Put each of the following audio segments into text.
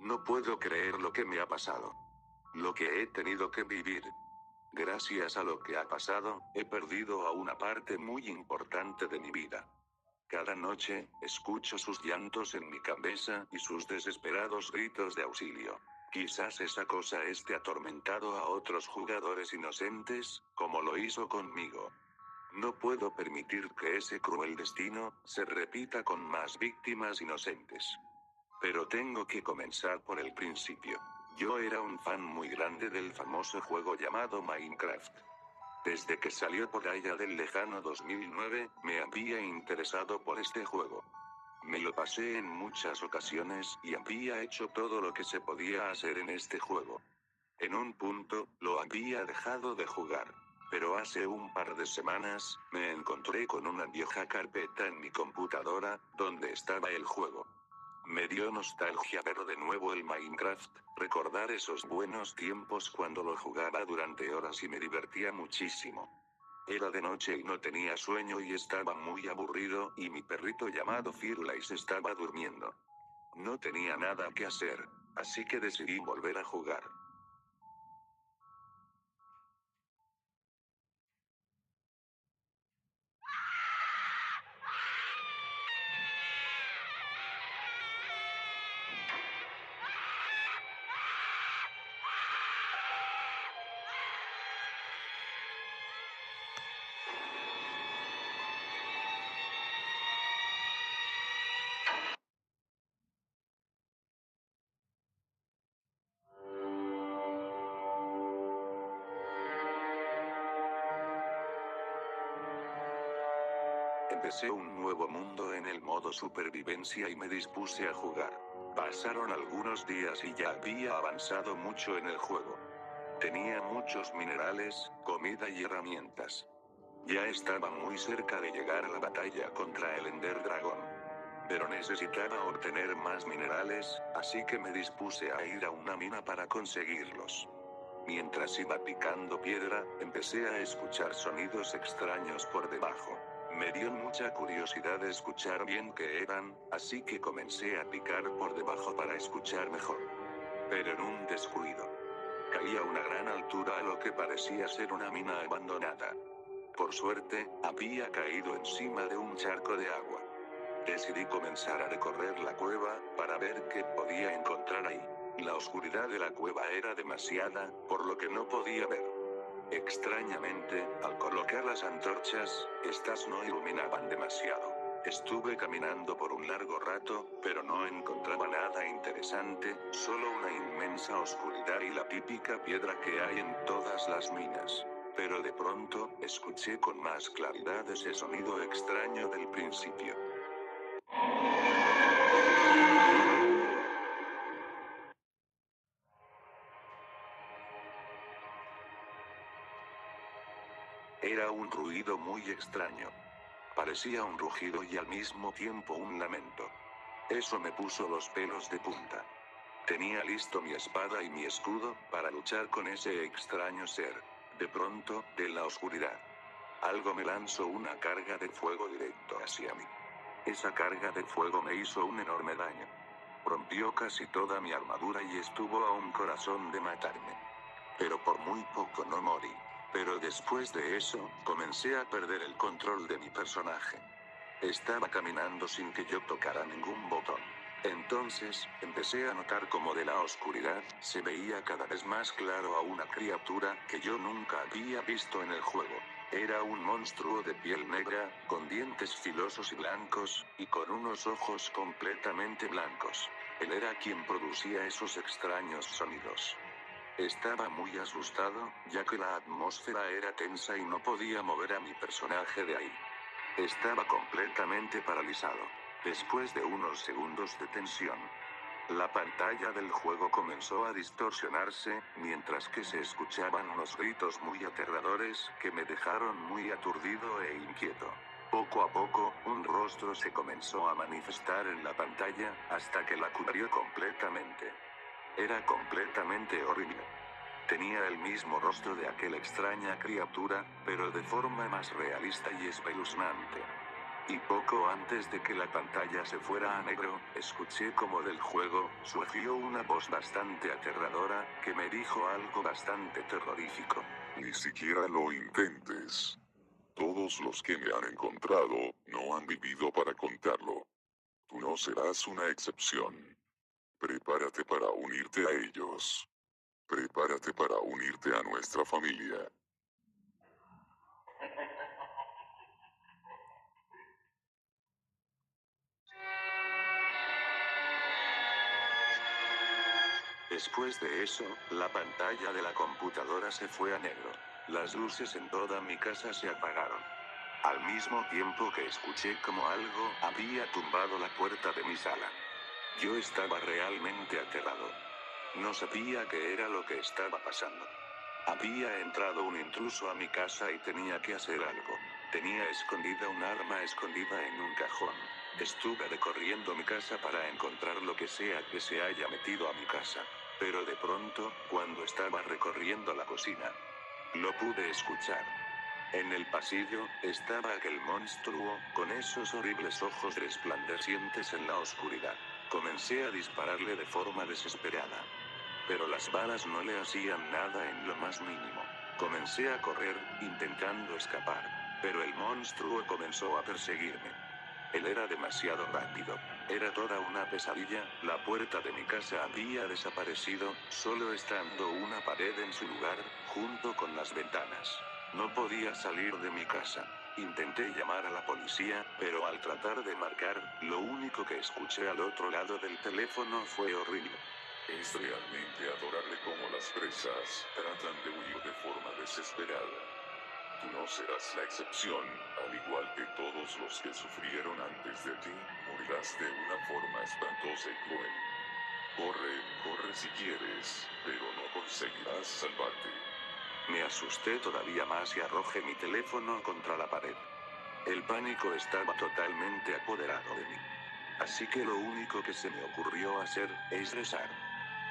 No puedo creer lo que me ha pasado. Lo que he tenido que vivir. Gracias a lo que ha pasado, he perdido a una parte muy importante de mi vida. Cada noche, escucho sus llantos en mi cabeza y sus desesperados gritos de auxilio. Quizás esa cosa esté atormentado a otros jugadores inocentes, como lo hizo conmigo. No puedo permitir que ese cruel destino se repita con más víctimas inocentes. Pero tengo que comenzar por el principio. Yo era un fan muy grande del famoso juego llamado Minecraft. Desde que salió por allá del lejano 2009, me había interesado por este juego. Me lo pasé en muchas ocasiones y había hecho todo lo que se podía hacer en este juego. En un punto, lo había dejado de jugar. Pero hace un par de semanas, me encontré con una vieja carpeta en mi computadora, donde estaba el juego. Me dio nostalgia ver de nuevo el Minecraft, recordar esos buenos tiempos cuando lo jugaba durante horas y me divertía muchísimo. Era de noche y no tenía sueño y estaba muy aburrido, y mi perrito llamado Firulais estaba durmiendo. No tenía nada que hacer, así que decidí volver a jugar. Empecé un nuevo mundo en el modo supervivencia y me dispuse a jugar. Pasaron algunos días y ya había avanzado mucho en el juego. Tenía muchos minerales, comida y herramientas. Ya estaba muy cerca de llegar a la batalla contra el Ender Dragón. Pero necesitaba obtener más minerales, así que me dispuse a ir a una mina para conseguirlos. Mientras iba picando piedra, empecé a escuchar sonidos extraños por debajo. Me dio mucha curiosidad escuchar bien qué eran, así que comencé a picar por debajo para escuchar mejor. Pero en un descuido, caí a una gran altura a lo que parecía ser una mina abandonada. Por suerte, había caído encima de un charco de agua. Decidí comenzar a recorrer la cueva, para ver qué podía encontrar ahí. La oscuridad de la cueva era demasiada, por lo que no podía ver. Extrañamente, al colocar las antorchas, estas no iluminaban demasiado. Estuve caminando por un largo rato, pero no encontraba nada interesante, solo una inmensa oscuridad y la típica piedra que hay en todas las minas. Pero de pronto, escuché con más claridad ese sonido extraño del principio. Era un ruido muy extraño. Parecía un rugido y al mismo tiempo un lamento. Eso me puso los pelos de punta. Tenía listo mi espada y mi escudo, para luchar con ese extraño ser. De pronto, de la oscuridad, algo me lanzó una carga de fuego directo hacia mí. Esa carga de fuego me hizo un enorme daño. Rompió casi toda mi armadura y estuvo a un corazón de matarme. Pero por muy poco no morí. Pero después de eso, comencé a perder el control de mi personaje. Estaba caminando sin que yo tocara ningún botón. Entonces, empecé a notar como de la oscuridad, se veía cada vez más claro a una criatura que yo nunca había visto en el juego. Era un monstruo de piel negra, con dientes filosos y blancos, y con unos ojos completamente blancos. Él era quien producía esos extraños sonidos. Estaba muy asustado, ya que la atmósfera era tensa y no podía mover a mi personaje de ahí. Estaba completamente paralizado. Después de unos segundos de tensión, la pantalla del juego comenzó a distorsionarse, mientras que se escuchaban unos gritos muy aterradores que me dejaron muy aturdido e inquieto. Poco a poco, un rostro se comenzó a manifestar en la pantalla, hasta que la cubrió completamente. Era completamente horrible. Tenía el mismo rostro de aquella extraña criatura, pero de forma más realista y espeluznante. Y poco antes de que la pantalla se fuera a negro, escuché como del juego surgió una voz bastante aterradora, que me dijo algo bastante terrorífico. Ni siquiera lo intentes. Todos los que me han encontrado, no han vivido para contarlo. Tú no serás una excepción. Prepárate para unirte a ellos. Prepárate para unirte a nuestra familia. Después de eso, la pantalla de la computadora se fue a negro. Las luces en toda mi casa se apagaron. Al mismo tiempo que escuché como algo había tumbado la puerta de mi sala. Yo estaba realmente aterrado. No sabía qué era lo que estaba pasando. Había entrado un intruso a mi casa y tenía que hacer algo. Tenía escondida un arma escondida en un cajón. Estuve recorriendo mi casa para encontrar lo que sea que se haya metido a mi casa. Pero de pronto, cuando estaba recorriendo la cocina, lo pude escuchar. En el pasillo, estaba aquel monstruo, con esos horribles ojos resplandecientes en la oscuridad. Comencé a dispararle de forma desesperada. Pero las balas no le hacían nada en lo más mínimo. Comencé a correr, intentando escapar. Pero el monstruo comenzó a perseguirme. Él era demasiado rápido. Era toda una pesadilla, la puerta de mi casa había desaparecido, solo estando una pared en su lugar, junto con las ventanas. No podía salir de mi casa. Intenté llamar a la policía, pero al tratar de marcar, lo único que escuché al otro lado del teléfono fue horrible. Es realmente adorable como las presas tratan de huir de forma desesperada. Tú no serás la excepción, al igual que todos los que sufrieron antes de ti, morirás de una forma espantosa y cruel. Corre, corre si quieres, pero no conseguirás salvarte. Me asusté todavía más y arrojé mi teléfono contra la pared. El pánico estaba totalmente apoderado de mí. Así que lo único que se me ocurrió hacer es rezar.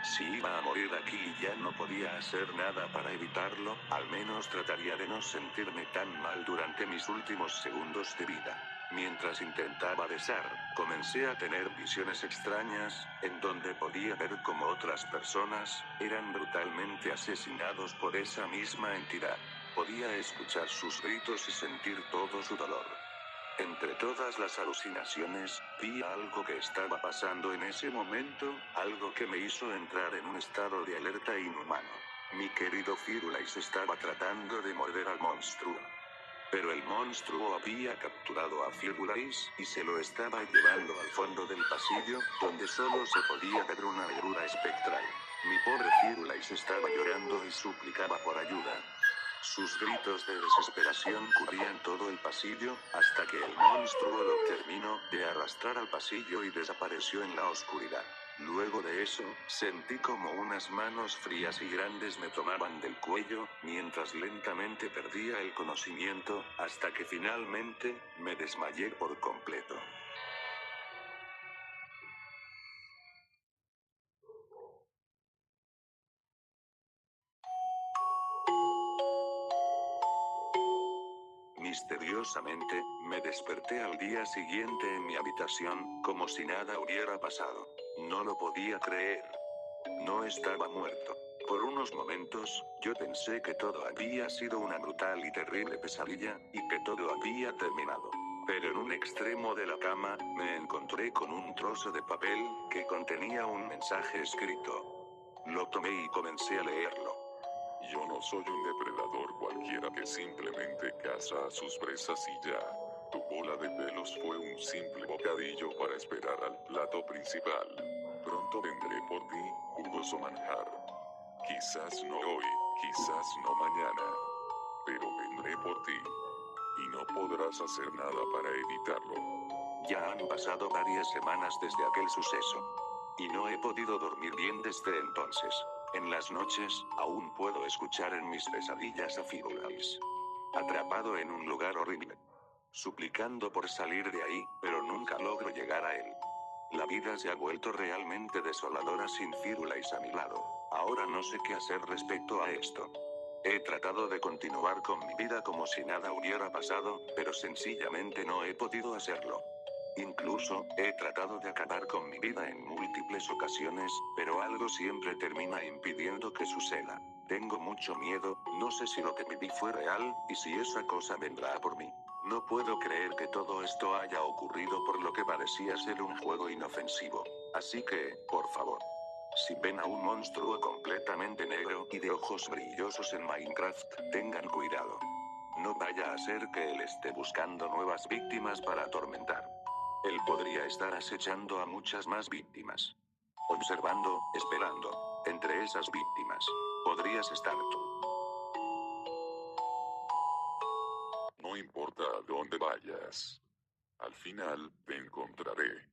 Si iba a morir aquí y ya no podía hacer nada para evitarlo, al menos trataría de no sentirme tan mal durante mis últimos segundos de vida. Mientras intentaba rezar, comencé a tener visiones extrañas, en donde podía ver cómo otras personas eran brutalmente asesinados por esa misma entidad. Podía escuchar sus gritos y sentir todo su dolor. Entre todas las alucinaciones, vi algo que estaba pasando en ese momento, algo que me hizo entrar en un estado de alerta inhumano. Mi querido Firulais estaba tratando de morder al monstruo. Pero el monstruo había capturado a Firulais y se lo estaba llevando al fondo del pasillo, donde solo se podía ver una negrura espectral. Mi pobre Firulais estaba llorando y suplicaba por ayuda. Sus gritos de desesperación cubrían todo el pasillo, hasta que el monstruo lo terminó de arrastrar al pasillo y desapareció en la oscuridad. Luego de eso, sentí como unas manos frías y grandes me tomaban del cuello, mientras lentamente perdía el conocimiento, hasta que finalmente, me desmayé por completo. Misteriosamente, me desperté al día siguiente en mi habitación, como si nada hubiera pasado. No lo podía creer. No estaba muerto. Por unos momentos, yo pensé que todo había sido una brutal y terrible pesadilla, y que todo había terminado. Pero en un extremo de la cama, me encontré con un trozo de papel, que contenía un mensaje escrito. Lo tomé y comencé a leerlo. Yo no soy un depredador cualquiera que simplemente caza a sus presas y ya. Tu bola de pelos fue un simple bocadillo para esperar al plato principal. Pronto vendré por ti, jugoso manjar. Quizás no hoy, quizás no mañana, pero vendré por ti. Y no podrás hacer nada para evitarlo. Ya han pasado varias semanas desde aquel suceso. Y no he podido dormir bien desde entonces. En las noches, aún puedo escuchar en mis pesadillas a Firulais. Atrapado en un lugar horrible. Suplicando por salir de ahí, pero nunca logro llegar a él. La vida se ha vuelto realmente desoladora sin Firulais a mi lado. Ahora no sé qué hacer respecto a esto. He tratado de continuar con mi vida como si nada hubiera pasado, pero sencillamente no he podido hacerlo. Incluso, he tratado de acabar con mi vida en múltiples ocasiones, pero algo siempre termina impidiendo que suceda. Tengo mucho miedo, no sé si lo que viví fue real, y si esa cosa vendrá a por mí. No puedo creer que todo esto haya ocurrido por lo que parecía ser un juego inofensivo. Así que, por favor. Si ven a un monstruo completamente negro y de ojos brillosos en Minecraft, tengan cuidado. No vaya a ser que él esté buscando nuevas víctimas para atormentar. Él podría estar acechando a muchas más víctimas. Observando, esperando. Entre esas víctimas, podrías estar tú. No importa a dónde vayas. Al final, te encontraré.